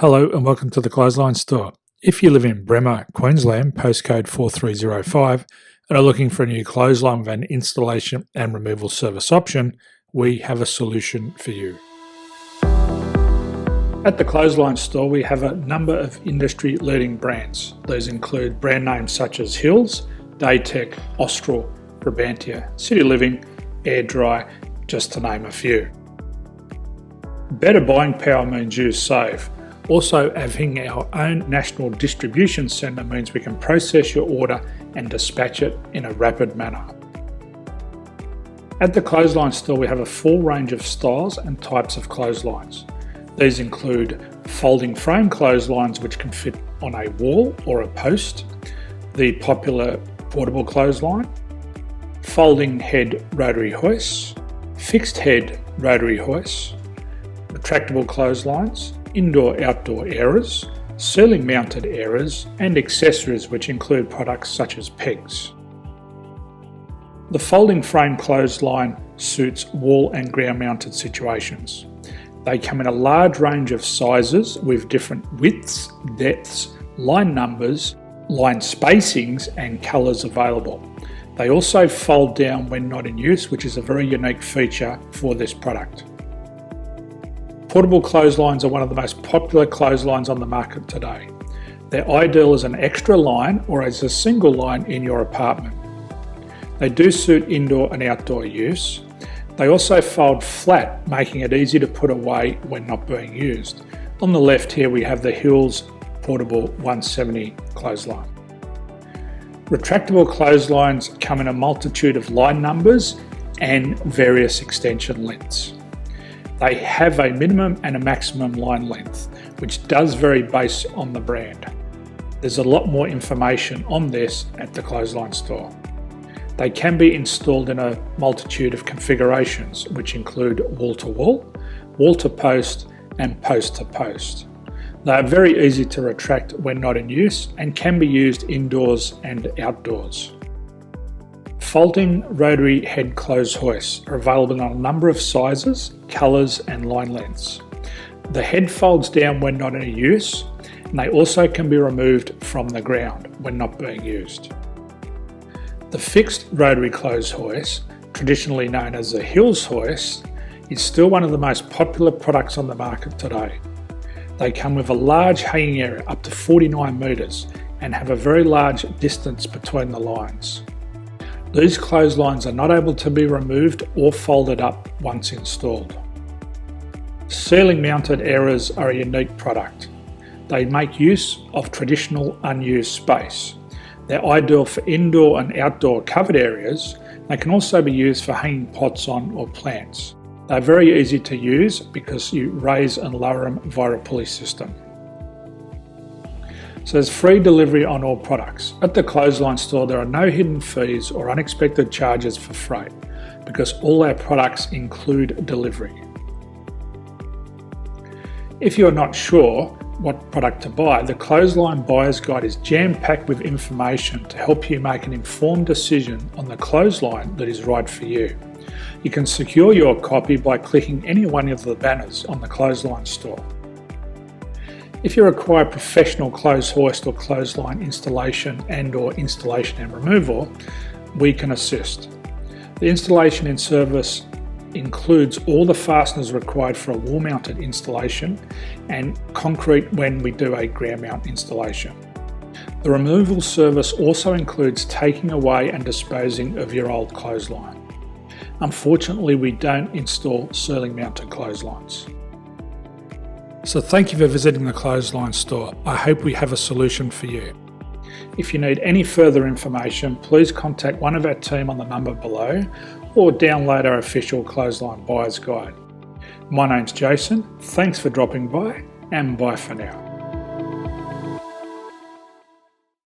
Hello and welcome to the Clothesline Store. If you live in Bremer, Queensland, postcode 4305, and are looking for a new clothesline with an installation and removal service option, we have a solution for you. At the Clothesline Store, we have a number of industry-leading brands. These include brand names such as Hills, Daytech, Austral, Brabantia, City Living, Air Dry, just to name a few. Better buying power means you save. Also, having our own national distribution centre means we can process your order and dispatch it in a rapid manner. At the Clothesline Store, we have a full range of styles and types of clotheslines. These include folding frame clotheslines which can fit on a wall or a post, the popular portable clothesline, folding head rotary hoists, fixed head rotary hoists, retractable clotheslines, indoor-outdoor airers, ceiling mounted airers, and accessories which include products such as pegs. The folding frame clothesline suits wall and ground mounted situations. They come in a large range of sizes with different widths, depths, line numbers, line spacings and colours available. They also fold down when not in use, which is a very unique feature for this product. Portable clotheslines are one of the most popular clotheslines on the market today. They're ideal as an extra line or as a single line in your apartment. They do suit indoor and outdoor use. They also fold flat, making it easy to put away when not being used. On the left here we have the Hills Portable 170 clothesline. Retractable clotheslines come in a multitude of line numbers and various extension lengths. They have a minimum and a maximum line length, which does vary based on the brand. There's a lot more information on this at the Clothesline Store. They can be installed in a multitude of configurations, which include wall-to-wall, wall-to-post, and post-to-post. They are very easy to retract when not in use and can be used indoors and outdoors. Folding rotary head clothes hoists are available in a number of sizes, colours and line lengths. The head folds down when not in use, and they also can be removed from the ground when not being used. The fixed rotary clothes hoist, traditionally known as the Hills hoist, is still one of the most popular products on the market today. They come with a large hanging area up to 49 metres and have a very large distance between the lines. These clotheslines are not able to be removed or folded up once installed. Ceiling mounted airers are a unique product. They make use of traditional unused space. They're ideal for indoor and outdoor covered areas. They can also be used for hanging pots on or plants. They're very easy to use because you raise and lower them via a pulley system. So there's free delivery on all products. At the Clothesline Store, there are no hidden fees or unexpected charges for freight because all our products include delivery. If you're not sure what product to buy, the Clothesline Buyer's Guide is jam-packed with information to help you make an informed decision on the clothesline that is right for you. You can secure your copy by clicking any one of the banners on the Clothesline Store. If you require professional clothes hoist or clothesline installation and/or installation and removal, we can assist. The installation and service includes all the fasteners required for a wall-mounted installation and concrete when we do a ground mount installation. The removal service also includes taking away and disposing of your old clothesline. Unfortunately, we don't install ceiling mounted clotheslines. So thank you for visiting the Clothesline Store. I hope we have a solution for you. If you need any further information, please contact one of our team on the number below or download our official Clothesline Buyer's Guide. My name's Jason, thanks for dropping by and bye for now.